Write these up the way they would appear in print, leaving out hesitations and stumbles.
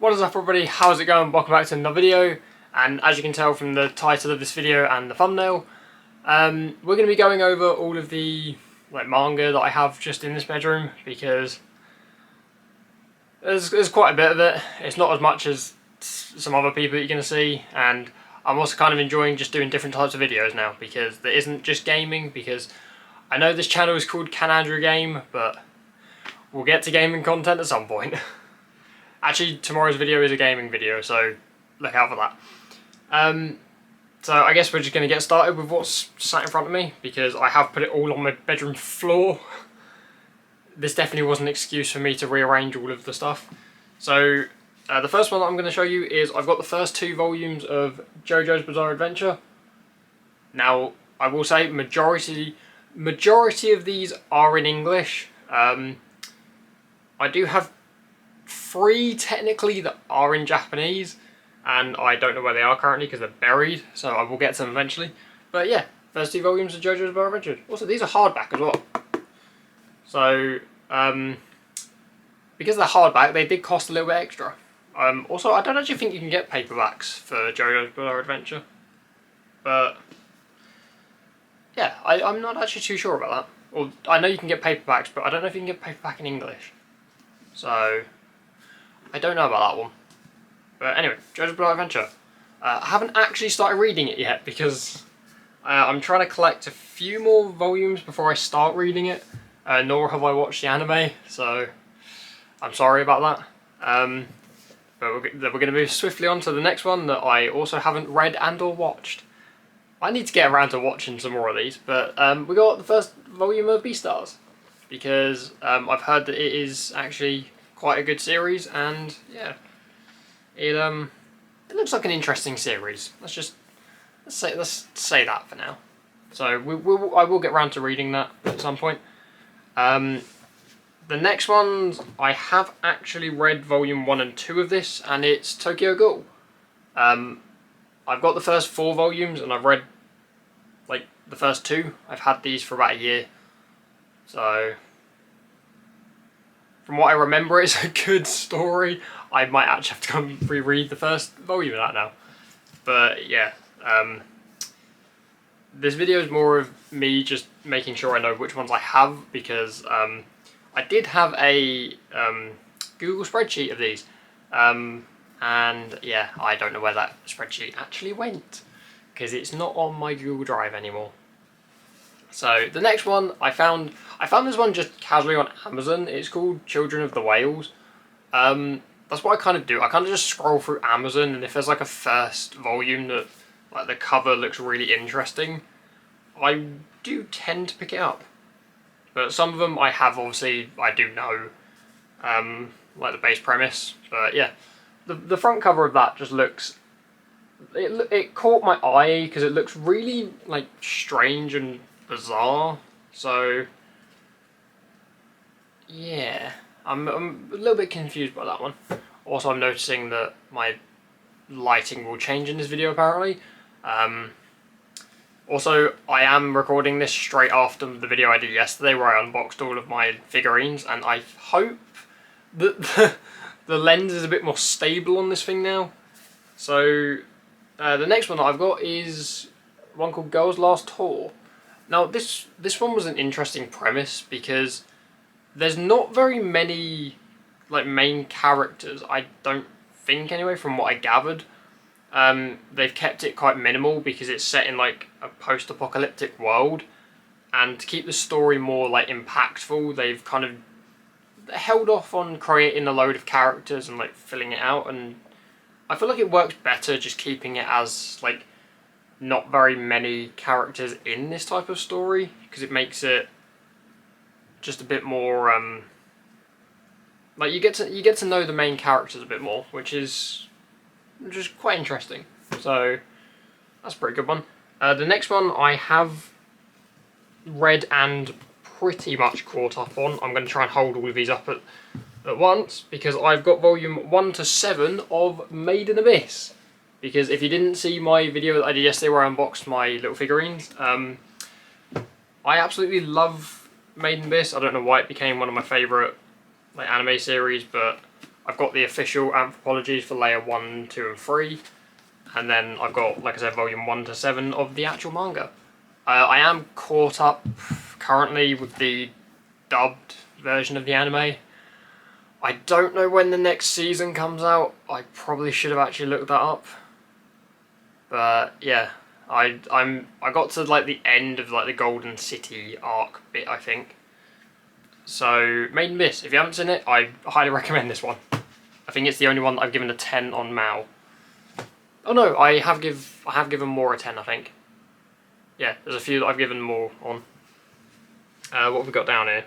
What is up everybody, how's it going? Welcome back to another video, and as you can tell from the title of this video and the thumbnail, we're going to be going over all of the manga that I have just in this bedroom, because there's quite a bit of it. It's not as much as some other people that you're going to see, and I'm also kind of enjoying just doing different types of videos now, because there isn't just gaming, because I know this channel is called Can Andrew Game, but we'll get to gaming content at some point. Actually, tomorrow's video is a gaming video, so look out for that. So I guess we're just going to get started with what's sat in front of me, because I have put it all on my bedroom floor. This definitely was an excuse for me to rearrange all of the stuff. So the first one that I'm going to show you is I've got the first 2 volumes of JoJo's Bizarre Adventure. Now, I will say majority of these are in English. I do have 3 technically that are in Japanese, and I don't know where they are currently because they're buried, so I will get to them eventually. But yeah, first 2 volumes of JoJo's Bizarre Adventure. Also, these are hardback as well. So, because they're hardback, they did cost a little bit extra. Also, I don't actually think you can get paperbacks for JoJo's Bizarre Adventure. But, yeah, I'm not actually too sure about that. Well, I know you can get paperbacks, but I don't know if you can get paperback in English. So, I don't know about that one. But anyway, JoJo's Bizarre Adventure. I haven't actually started reading it yet because I'm trying to collect a few more volumes before I start reading it. Nor have I watched the anime, so I'm sorry about that. But we're going to move swiftly on to the next one that I also haven't read and or watched. I need to get around to watching some more of these, but we got the first volume of Beastars, because I've heard that it is actually quite a good series, and yeah, it looks like an interesting series. Let's say that for now. So I will get around to reading that at some point. The next ones, I have actually read volume 1 and 2 of this, and it's Tokyo Ghoul. I've got the first 4 volumes, and I've read like the first 2. I've had these for about a year, so from what I remember, it's a good story. I might actually have to come reread the first volume of that now. But yeah, this video is more of me just making sure I know which ones I have, because I did have a Google spreadsheet of these. And yeah, I don't know where that spreadsheet actually went, because it's not on my Google Drive anymore. So the next one I found this one just casually on Amazon. It's called Children of the Whales. That's what I kind of do. I kind of just scroll through Amazon, and if there's like a first volume that like the cover looks really interesting, I do tend to pick it up. But some of them I do know, like the base premise. But yeah, the front cover of that just looks, it caught my eye because it looks really like strange and bizarre. So yeah, I'm a little bit confused by that one. Also, I'm noticing that my lighting will change in this video apparently. Also, I am recording this straight after the video I did yesterday where I unboxed all of my figurines, and I hope that the lens is a bit more stable on this thing now. So the next one that I've got is one called Girls Last Tour. Now this one was an interesting premise, because there's not very many like main characters, I don't think anyway, from what I gathered. They've kept it quite minimal because it's set in like a post-apocalyptic world, and to keep the story more like impactful, they've kind of held off on creating a load of characters and like filling it out, and I feel like it works better just keeping it as like not very many characters in this type of story, because it makes it just a bit more like you get to know the main characters a bit more, which is quite interesting. So that's a pretty good one. The next one I have read and pretty much caught up on. I'm going to try and hold all of these up at once, because I've got volume 1 to 7 of Made in Abyss. Because if you didn't see my video that I did yesterday where I unboxed my little figurines, I absolutely love Made in Abyss. I don't know why it became one of my favourite like anime series, but I've got the official anthropologies for layer 1, 2 and 3, and then I've got, like I said, volume 1 to 7 of the actual manga. I am caught up currently with the dubbed version of the anime. I don't know when the next season comes out. I probably should have actually looked that up. But yeah, I got to like the end of like the Golden City arc bit, I think. So Maiden Abyss, if you haven't seen it, I highly recommend this one. I think it's the only one that I've given a 10 on Mao. Oh no, I have given more a 10, I think. Yeah, there's a few that I've given more on. What have we got down here?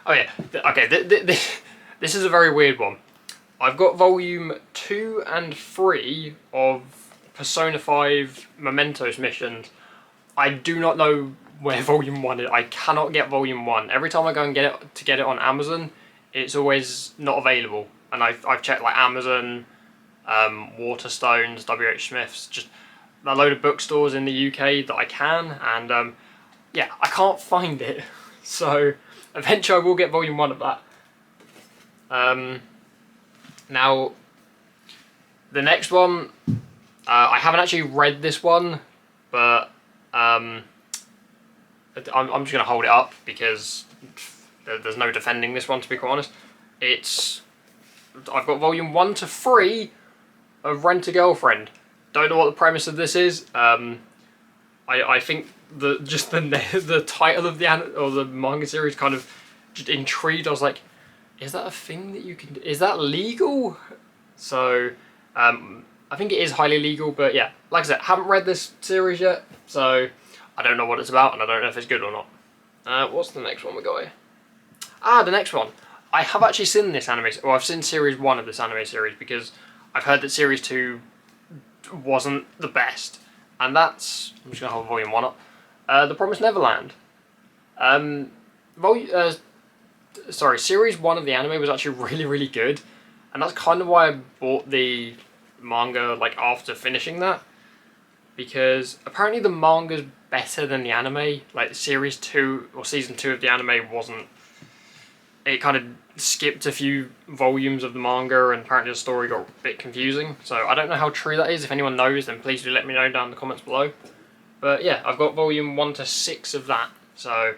Oh yeah, okay, this is a very weird one. I've got volume 2 and 3 of Persona 5 Mementos missions. I do not know where volume 1 is. I cannot get volume 1. Every time I go and get it on Amazon, it's always not available. And I've checked like Amazon, Waterstones, WH Smith's, just a load of bookstores in the UK that I can, and yeah, I can't find it. So eventually I will get volume 1 of that. Now, the next one, I haven't actually read this one, but I'm just going to hold it up because there's no defending this one, to be quite honest. I've got volume 1 to 3 of Rent a Girlfriend. Don't know what the premise of this is. I think the title of the manga series kind of just intrigued. I was like, is that a thing that you can do? Is that legal? So I think it is highly legal, but yeah, like I said, haven't read this series yet, so I don't know what it's about, and I don't know if it's good or not. What's the next one we got here? The next one. I have actually seen this anime, or I've seen series 1 of this anime series, because I've heard that series 2 wasn't the best, and that's, I'm just going to hold volume 1 up, The Promised Neverland. Series 1 of the anime was actually really, really good, and that's kind of why I bought the manga like after finishing that, because apparently the manga's better than the anime. Like series 2 or season 2 of the anime wasn't, it kind of skipped a few volumes of the manga, and apparently the story got a bit confusing. So I don't know how true that is. If anyone knows, then please do let me know down in the comments below. But yeah, I've got volume 1 to 6 of that. So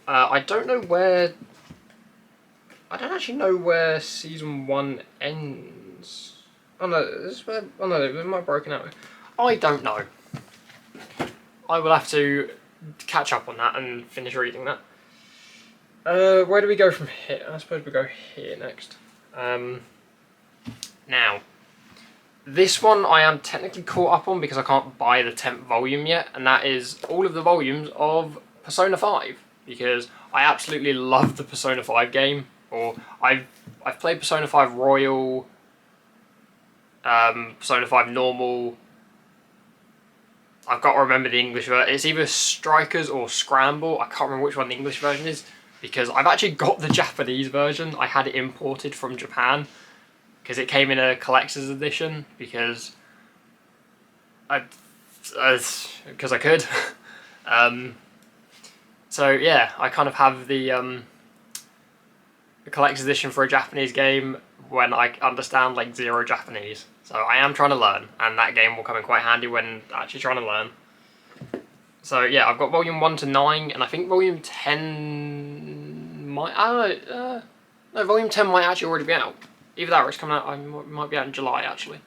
I don't know where, I don't actually know where season 1 ends. Oh no, this is where, oh no, it might have broken out. I don't know. I will have to catch up on that and finish reading that. Where do we go from here? I suppose we go here next. Now, this one I am technically caught up on because I can't buy the 10th volume yet, and that is all of the volumes of Persona 5, because I absolutely love the Persona 5 game. Or I've played Persona 5 Royal, Persona 5 Normal. I've got to remember the English version. It's either Strikers or Scramble. I can't remember which one the English version is, because I've actually got the Japanese version. I had it imported from Japan because it came in a collector's edition, because I could. So yeah, I kind of have the collector's edition for a Japanese game when I understand like zero Japanese. So I am trying to learn, and that game will come in quite handy when actually trying to learn. So yeah, I've got volume 1 to 9, and I think volume 10 might, no, volume 10 might actually already be out. Either that or it's coming out, it might be out in July actually.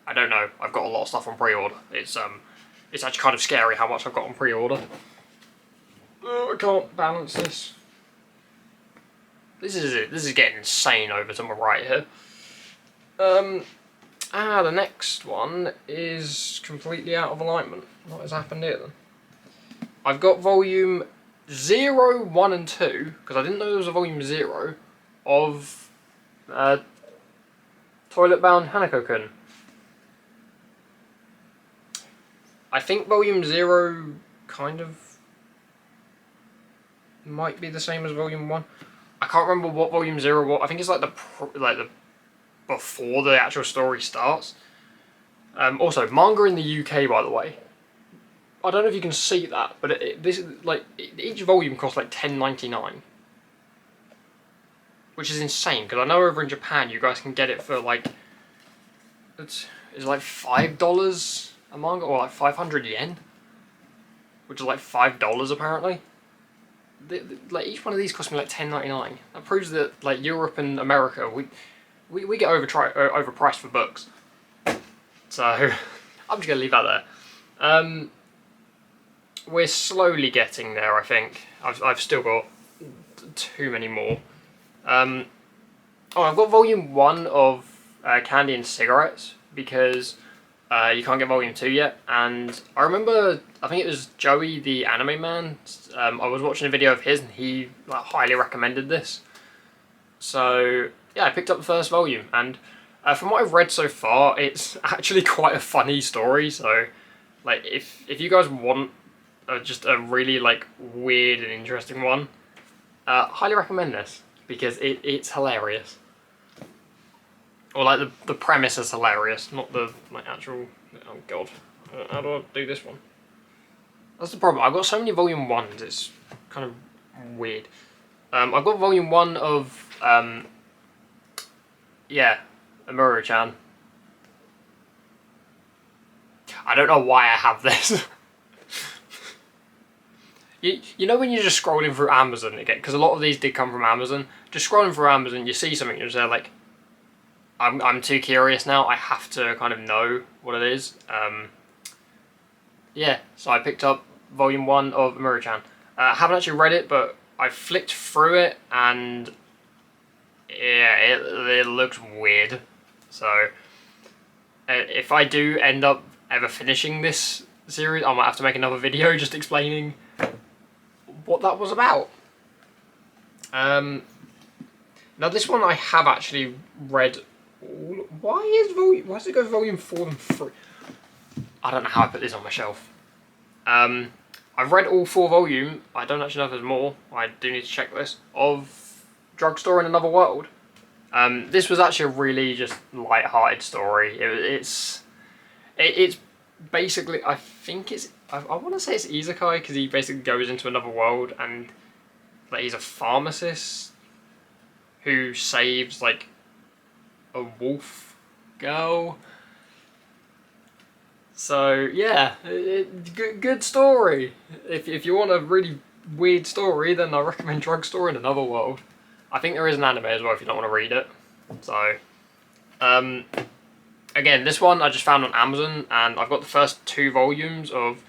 I don't know, I've got a lot of stuff on pre-order. It's actually kind of scary how much I've got on pre-order. Oh, I can't balance this. This is getting insane over to my right here. The next one is completely out of alignment. What has happened here then? I've got volume 0, 1 and 2, because I didn't know there was a volume 0, of Toilet Bound Hanako-kun. I think volume 0 kind of might be the same as volume 1. I can't remember what volume 0 was. I think it's like the before the actual story starts. Also, manga in the UK, by the way. I don't know if you can see that, but each volume costs like $10.99, which is insane because I know over in Japan you guys can get it for like it's like $5 a manga or like 500 yen, which is like $5 apparently. Like each one of these cost me like $10.99. That proves that like Europe and America we get overpriced for books. So I'm just gonna leave that there. We're slowly getting there, I think. I've still got too many more. Oh, I've got volume 1 of Candy and Cigarettes because you can't get volume 2 yet. And I remember, I think it was Joey, the anime man. I was watching a video of his and he like highly recommended this. So yeah, I picked up the first volume, and from what I've read so far, it's actually quite a funny story. So like if you guys want just a really like weird and interesting one, highly recommend this because it's hilarious. Or like the premise is hilarious, not the like actual. Oh god, how do I do this one? That's the problem. I've got so many volume 1s. It's kind of weird. I've got volume 1 of yeah, Amuro-chan. I don't know why I have this. You know when you're just scrolling through Amazon again, because a lot of these did come from Amazon. Just scrolling through Amazon, you see something, you're just like, I'm too curious now. I have to kind of know what it is. Yeah, so I picked up volume 1 of Amuro-chan. I haven't actually read it, but I flicked through it, and yeah, it looks weird. So if I do end up ever finishing this series, I might have to make another video just explaining what that was about. Now this one I have actually read. Why does it go volume 4 and 3? I don't know how I put this on my shelf. I've read all 4 volumes. I don't actually know if there's more. I do need to check this. Of Drugstore in Another World. This was actually a really just light-hearted story. It's basically, I think it's, I want to say it's isekai because he basically goes into another world and like he's a pharmacist who saves like a wolf girl. So yeah, good story. If you want a really weird story, then I recommend Drugstore in Another World. I think there is an anime as well if you don't want to read it. So, again, this one I just found on Amazon, and I've got the first 2 volumes of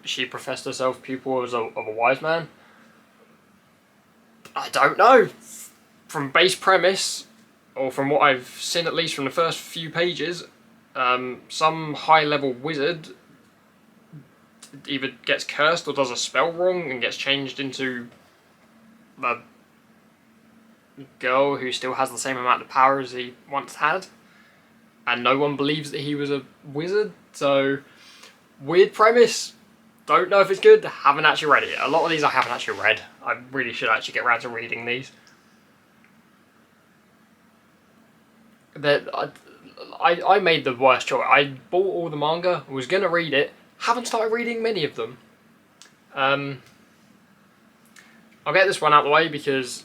She Professed Herself Pupil of a Wise Man. I don't know. From base premise, or from what I've seen at least from the first few pages, some high-level wizard either gets cursed or does a spell wrong and gets changed into a girl who still has the same amount of power as he once had, and no one believes that he was a wizard. So weird premise, don't know if it's good, haven't actually read it. A lot of these I haven't actually read. I really should actually get around to reading these. I made the worst choice. I bought all the manga, was going to read it, haven't started reading many of them. I'll get this one out of the way because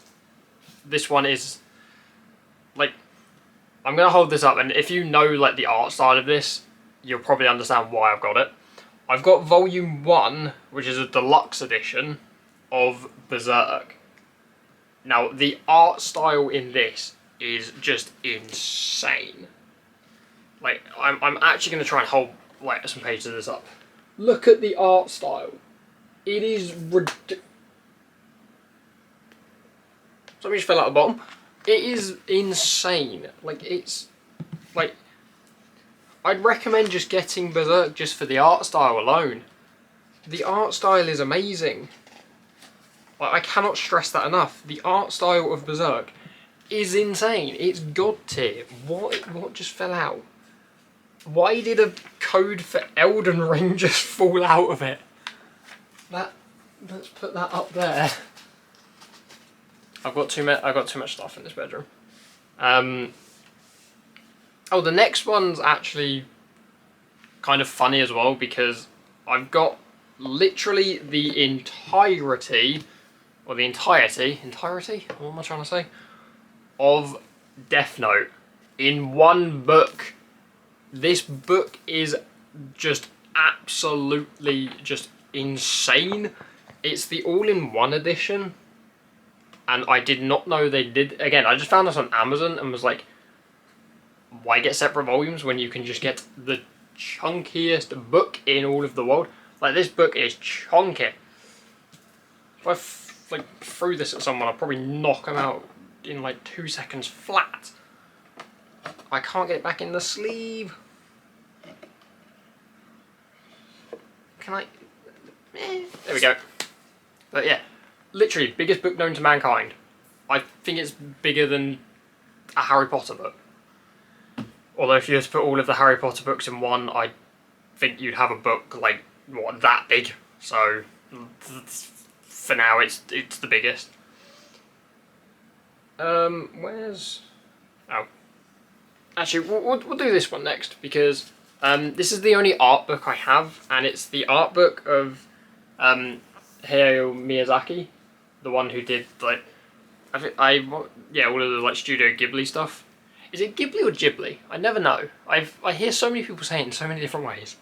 this one is, like, I'm going to hold this up, and if you know, like, the art style of this, you'll probably understand why I've got it. I've got volume 1, which is a deluxe edition of Berserk. Now, the art style in this is just insane. Like, I'm actually going to try and hold, like, some pages of this up. Look at the art style. It is ridiculous. Something just fell out the bottom. It is insane. Like, it's, like, I'd recommend just getting Berserk just for the art style alone. The art style is amazing. Like, I cannot stress that enough. The art style of Berserk is insane. It's god tier. What just fell out? Why did a code for Elden Ring just fall out of it? Let's put that up there. I've got too much stuff in this bedroom. Oh, the next one's actually kind of funny as well because I've got literally the entirety, what am I trying to say? of Death Note in one book. This book is just absolutely just insane. It's the all-in-one edition, and I did not know they did. Again, I just found this on Amazon and was like, why get separate volumes when you can just get the chunkiest book in all of the world? Like, this book is chunky. If I threw this at someone, I'd probably knock them out in like 2 seconds flat. I can't get it back in the sleeve. Can I? There we go. But yeah, literally, biggest book known to mankind. I think it's bigger than a Harry Potter book. Although if you were to put all of the Harry Potter books in one, I think you'd have a book like, what, that big. So for now, it's the biggest. Where's... Oh. Actually, we'll do this one next, because this is the only art book I have, and it's the art book of Hayao Miyazaki, the one who did, like, yeah, all of the, like, Studio Ghibli stuff. Is it Ghibli or Ghibli? I never know. I hear so many people say it in so many different ways.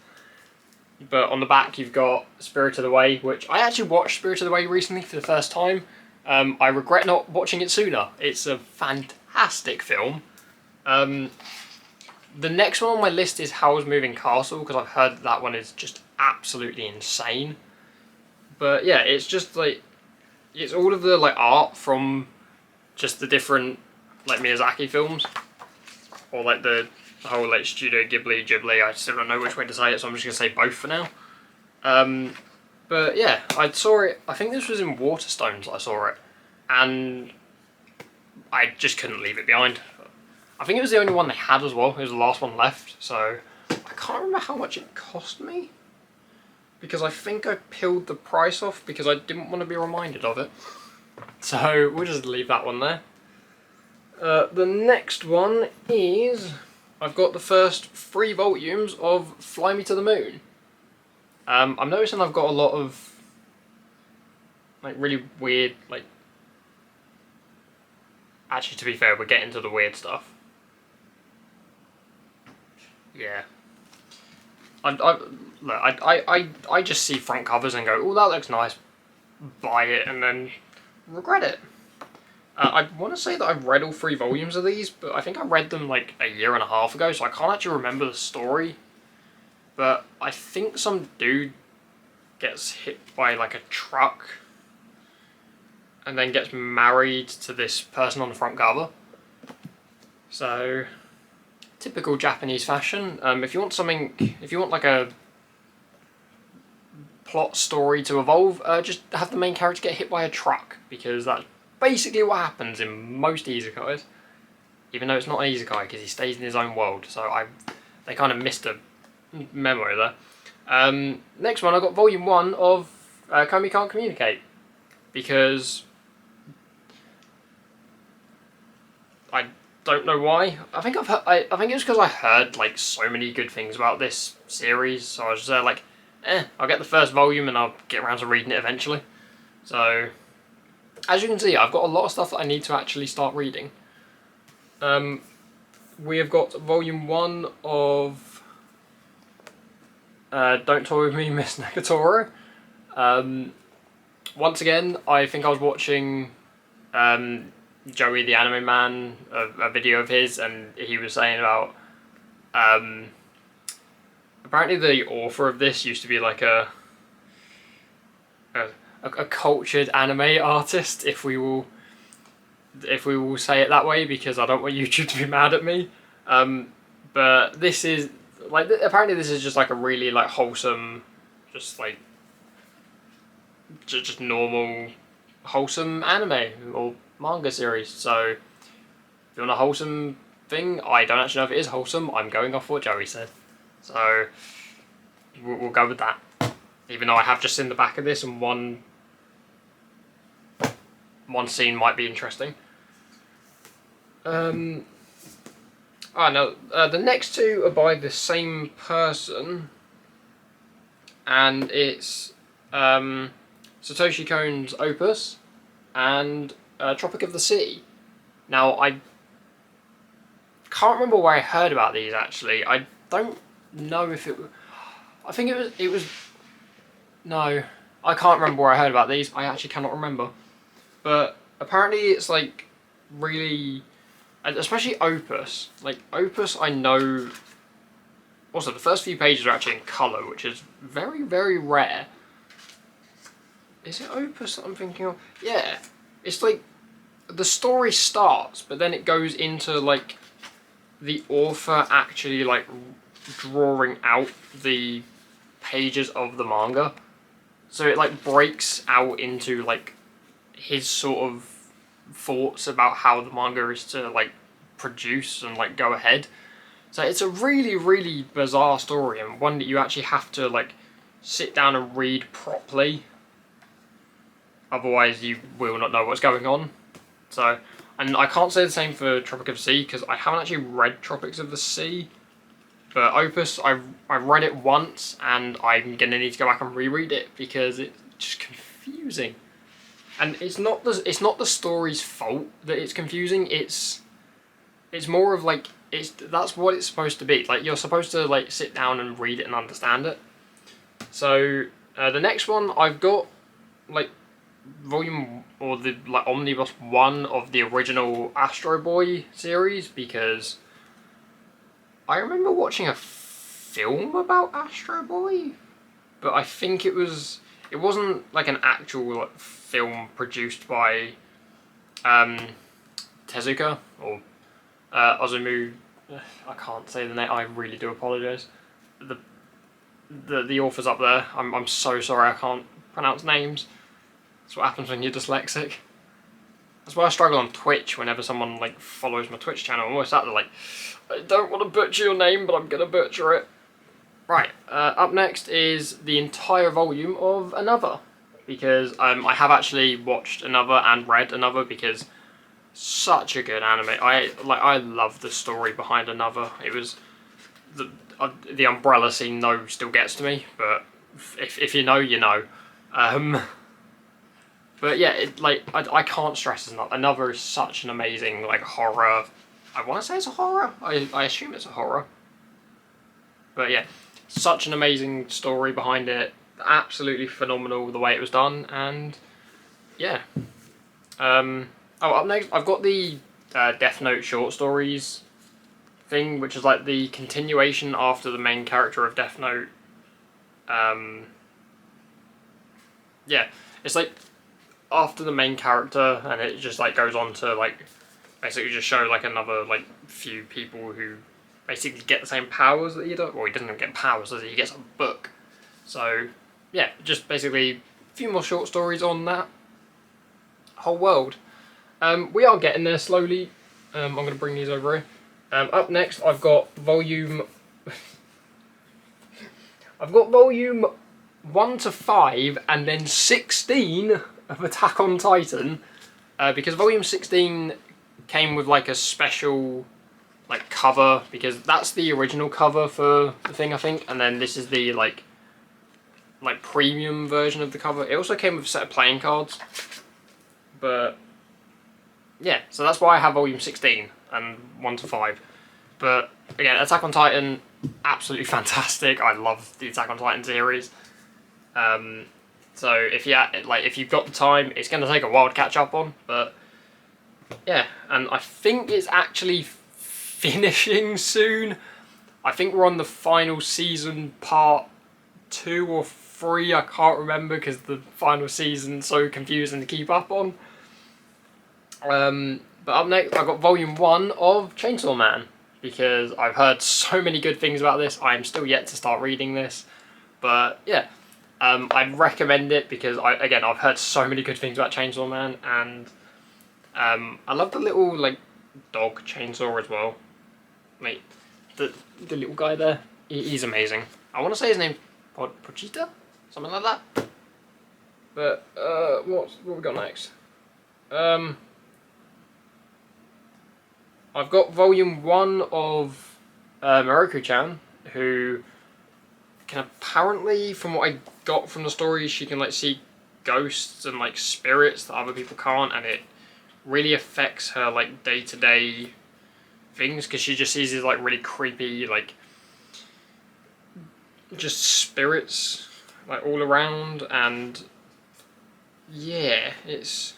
But on the back you've got Spirited Away, which I actually watched Spirited Away recently for the first time. I regret not watching it sooner. It's a fantastic film. The next one on my list is Howl's Moving Castle, because I've heard that one is just absolutely insane. But yeah, it's just like, it's all of the like art from just the different like Miyazaki films, or like the whole like Studio Ghibli. I still don't know which way to say it, so I'm just gonna say both for now. But yeah, I saw it. I think this was in Waterstones. I saw it, and I just couldn't leave it behind. I think it was the only one they had as well. It was the last one left, so I can't remember how much it cost me, because I think I peeled the price off because I didn't want to be reminded of it. So we'll just leave that one there. The next one is, I've got the first 3 volumes of Fly Me to the Moon. I'm noticing I've got a lot of like really weird, like, actually to be fair, we're getting to the weird stuff. Yeah. I just see front covers and go, oh, that looks nice, buy it, and then regret it. I want to say that I've read all 3 volumes of these, but I think I read them like a year and a half ago, so I can't actually remember the story. But I think some dude gets hit by like a truck and then gets married to this person on the front cover. So, typical Japanese fashion. If you want something, if you want like a plot story to evolve, just have the main character get hit by a truck, because that's basically what happens in most isekais. Even though it's not an isekai, because he stays in his own world. So they kind of missed a memo there. Next one, I got volume 1 of Komi Can't Communicate, because I don't know why. I think I think it was because I heard like so many good things about this series, so I was just like, I'll get the first volume and I'll get around to reading it eventually. So, as you can see, I've got a lot of stuff that I need to actually start reading. We have got volume 1 of Don't Toy With Me, Miss Negatoro. Once again, I think I was watching Joey the Anime Man, a video of his, and he was saying about apparently the author of this used to be like a cultured anime artist, if we will say it that way, because I don't want YouTube to be mad at me. But this is like, apparently this is just like a really like wholesome, just like just normal wholesome anime or manga series. So if you want a wholesome thing, I don't actually know if it is wholesome, I'm going off what Joey said, so we'll go with that, even though I have just seen the back of this and one scene might be interesting. The next 2 are by the same person, and it's Satoshi Kon's Opus and Tropic of the Sea. Now, I can't remember where I heard about these, actually. I don't know if it was... I think it was... No, I can't remember where I heard about these. I actually cannot remember. But apparently it's like really... Especially Opus. Like, Opus I know... Also, the first few pages are actually in colour, which is very, very rare. Is it Opus that I'm thinking of? Yeah. It's like, the story starts, but then it goes into, like, the author actually, like, drawing out the pages of the manga. So it, like, breaks out into, like, his sort of thoughts about how the manga is to, like, produce and, like, go ahead. So it's a really, really bizarre story, and one that you actually have to, like, sit down and read properly. Otherwise you will not know what's going on. So, and I can't say the same for Tropic of the Sea, because I haven't actually read Tropics of the Sea. But Opus, I read it once, and I'm going to need to go back and reread it, because it's just confusing. And it's not the story's fault that it's confusing, it's more of, like, that's what it's supposed to be. Like, you're supposed to, like, sit down and read it and understand it. So the next one I've got, like, volume, or the, like, omnibus 1 of the original Astro Boy series, because I remember watching a film about Astro Boy, but I think it wasn't like an actual, like, film produced by Tezuka or Ozumu. I can't say the name. I really do apologise. The author's up there. I'm so sorry. I can't pronounce names. That's what happens when you're dyslexic. That's why I struggle on Twitch whenever someone, like, follows my Twitch channel. I'm always sat there like, I don't want to butcher your name, but I'm gonna butcher it. Right. Up next is the entire volume of Another, because I have actually watched Another and read Another, because such a good anime. I love the story behind Another. It was the umbrella scene though still gets to me, but if you know, you know. But yeah, I can't stress enough. Another is such an amazing, like, horror. I want to say it's a horror. I assume it's a horror. But yeah, such an amazing story behind it. Absolutely phenomenal the way it was done, and yeah. Up next, I've got the Death Note short stories thing, which is like the continuation after the main character of Death Note. Yeah, it's like after the main character, and it just, like, goes on to, like, basically just show, like, another, like, few people who basically get the same powers that he does. Well, he doesn't even get powers, does he? He gets a book. So yeah, just basically a few more short stories on that whole world. We are getting there slowly. I'm going to bring these over here. Up next, I've got volume... I've got volume 1 to 5 and then 16 of Attack on Titan. Because volume 16 came with, like, a special, like, cover, because that's the original cover for the thing, I think. And then this is the, like premium version of the cover. It also came with a set of playing cards. But yeah, so that's why I have volume 16 and 1 to 5. But again, Attack on Titan, absolutely fantastic. I love the Attack on Titan series. So if you've got the time, it's going to take a while to catch up on, but yeah, and I think it's actually finishing soon. I think we're on the final season, part 2 or 3, I can't remember, because the final season's so confusing to keep up on. But up next, I've got volume 1 of Chainsaw Man, because I've heard so many good things about this. I'm still yet to start reading this, but yeah, I'd recommend it, because I've heard so many good things about Chainsaw Man, and I love the little, like, dog chainsaw as well. Mate, the little guy there, he's amazing. I want to say his name's Pochita? Something like that. But, what we got next? I've got volume 1 of Miroku-chan, who can apparently, from what I got from the story, she can, like, see ghosts and, like, spirits that other people can't, and it really affects her like day-to-day things, because she just sees these like really creepy like just spirits like all around, and yeah, it's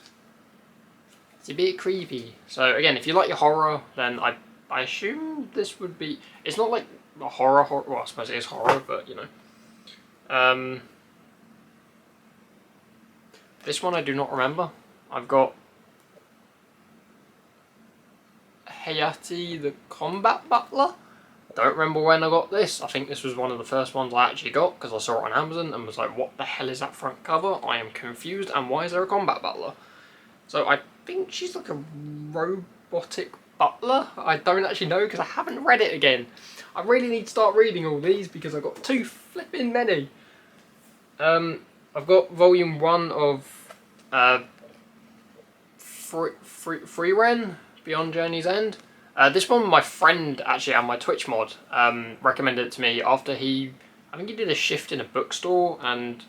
a bit creepy. So again, if you like your horror, then I assume this would be, it's not like a horror, well I suppose it is horror, but you know. This one I do not remember. I've got Hayate the Combat Butler. Don't remember when I got this. I think this was one of the first ones I actually got because I saw it on Amazon and was like, what the hell is that front cover? I am confused, and why is there a combat butler? So I think she's like a robotic butler. I don't actually know because I haven't read it again. I really need to start reading all these because I've got too flipping many. I've got volume 1 of Frieren, Beyond Journey's End. This one my friend actually on my Twitch mod recommended it to me after I think he did a shift in a bookstore and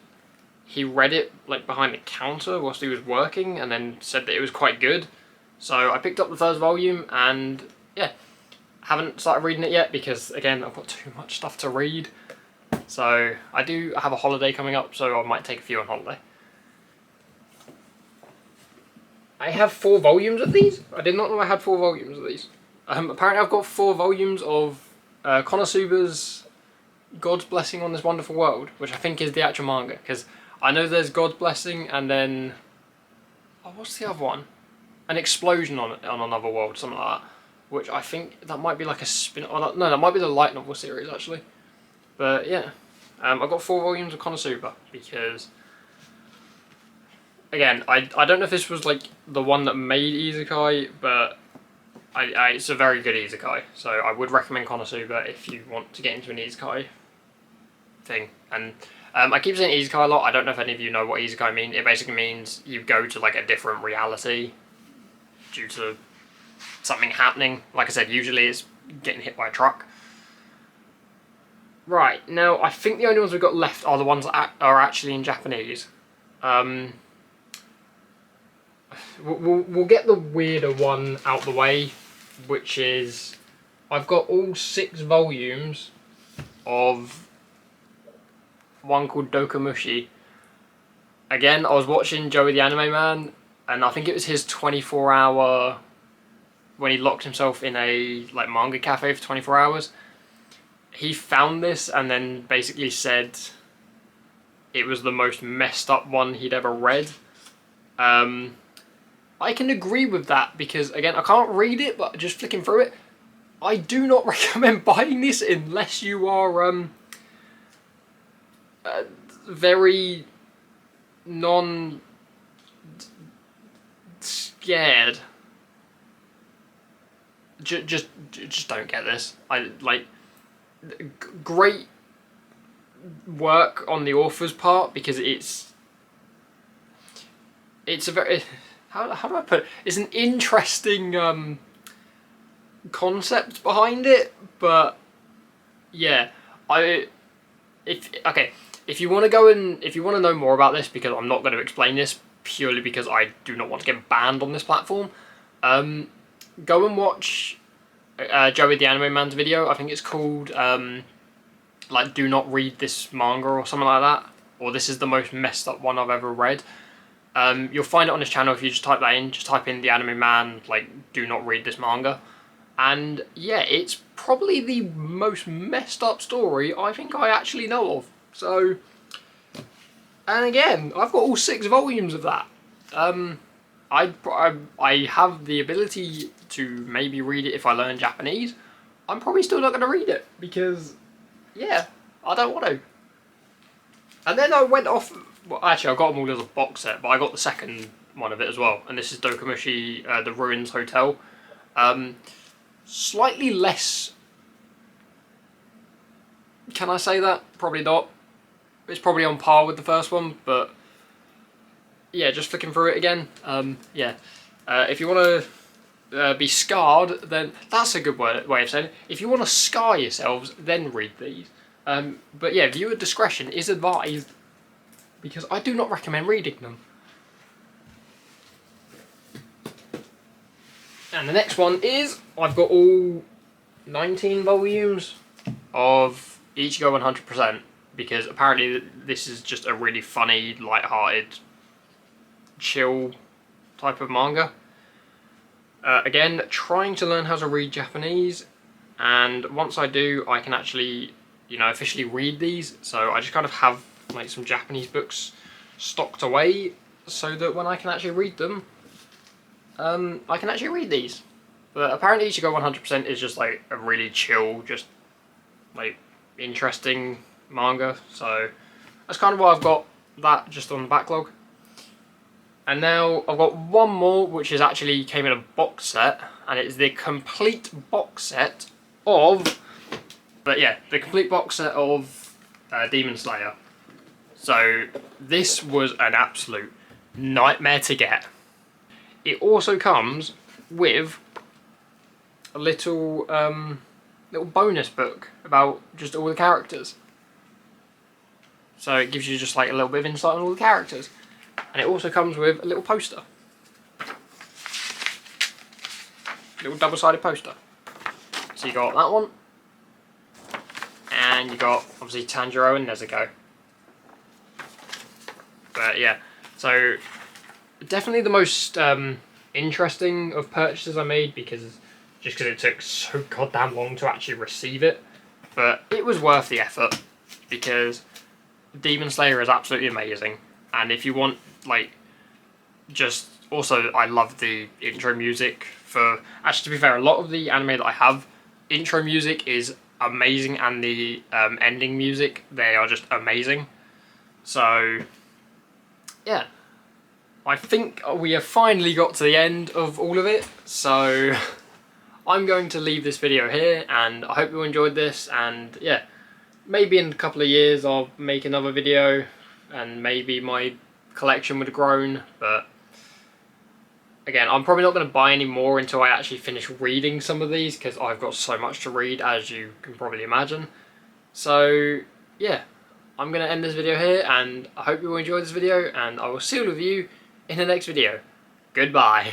he read it like behind the counter whilst he was working and then said that it was quite good. So I picked up the first volume and yeah, haven't started reading it yet because again I've got too much stuff to read. So I do have a holiday coming up, so I might take a few on holiday. I have 4 volumes of these. I did not know I had 4 volumes of these. Apparently I've got 4 volumes of Konosuba's God's Blessing on This Wonderful World, which I think is the actual manga, because I know there's God's Blessing and then... oh, what's the other one? An Explosion on Another World, something like that. Which I think that might be like a spin... oh, no, that might be the light novel series, actually. But yeah, I've got 4 volumes of Konosuba, because... again, I don't know if this was like the one that made Isekai, but it's a very good Isekai, so I would recommend Konosuba if you want to get into an Isekai thing. And I keep saying Isekai a lot. I don't know if any of you know what Isekai means. It basically means you go to like a different reality due to something happening. Like I said, usually it's getting hit by a truck. Right, now I think the only ones we've got left are the ones that are actually in Japanese. We'll get the weirder one out the way, which is I've got all 6 volumes of one called Dokumushi. Again, I was watching Joey the Anime Man, and I think it was his 24-hour when he locked himself in a like manga cafe for 24 hours. He found this and then basically said it was the most messed up one he'd ever read. I can agree with that because, again, I can't read it, but just flicking through it, I do not recommend buying this unless you are very non-scared. Just don't get this. Great work on the author's part because it's a very... How do I put it? It's an interesting concept behind it, but yeah, if you want to go and if you want to know more about this, because I'm not going to explain this purely because I do not want to get banned on this platform, go and watch Joey the Anime Man's video. I think it's called like do not read this manga or something like that, or this is the most messed up one I've ever read. You'll find it on his channel if you just type that in. Just type in the Anime Man, like, do not read this manga. And yeah, it's probably the most messed up story I think I actually know of. So, and again, I've got all 6 volumes of that. I have the ability to maybe read it if I learn Japanese. I'm probably still not going to read it because, yeah, I don't want to. And then I went off... well, actually, I got them all as a box set, but I got the second one of it as well. And this is Dokumushi, The Ruins Hotel. Slightly less... can I say that? Probably not. It's probably on par with the first one, but... yeah, just flicking through it again. Yeah. If you want to be scarred, then... that's a good way of saying it. If you want to scar yourselves, then read these. But yeah, viewer discretion is advised, because I do not recommend reading them. And the next one is, I've got all 19 volumes of Ichigo 100%, because apparently this is just a really funny, light-hearted, chill type of manga. Again, trying to learn how to read Japanese, and once I do, I can actually, you know, officially read these. So I just kind of have like some Japanese books stocked away, so that when I can actually read them, I can actually read these. But apparently Ichigo 100% is just like a really chill, just like interesting manga. So that's kind of why I've got that just on the backlog. And now I've got one more, which is actually came in a box set, and it's the complete box set of, the complete box set of Demon Slayer. So this was an absolute nightmare to get. It also comes with a little little bonus book about just all the characters. So it gives you just like a little bit of insight on all the characters. And it also comes with a little poster. Little double-sided poster. So you got that one. And you got, obviously, Tanjiro and Nezuko. But yeah, so definitely the most interesting of purchases I made, because it took so goddamn long to actually receive it. But it was worth the effort, because Demon Slayer is absolutely amazing. And if you want, like, just... Also, I love the intro music for... Actually, to be fair, a lot of the anime that I have, intro music is amazing, and the ending music, they are just amazing. So, yeah. I think we have finally got to the end of all of it, so I'm going to leave this video here, and I hope you enjoyed this, and yeah, maybe in a couple of years I'll make another video, and maybe my collection would have grown, but again, I'm probably not going to buy any more until I actually finish reading some of these, because I've got so much to read, as you can probably imagine. So, yeah, I'm going to end this video here, and I hope you all enjoyed this video, and I will see all of you in the next video. Goodbye.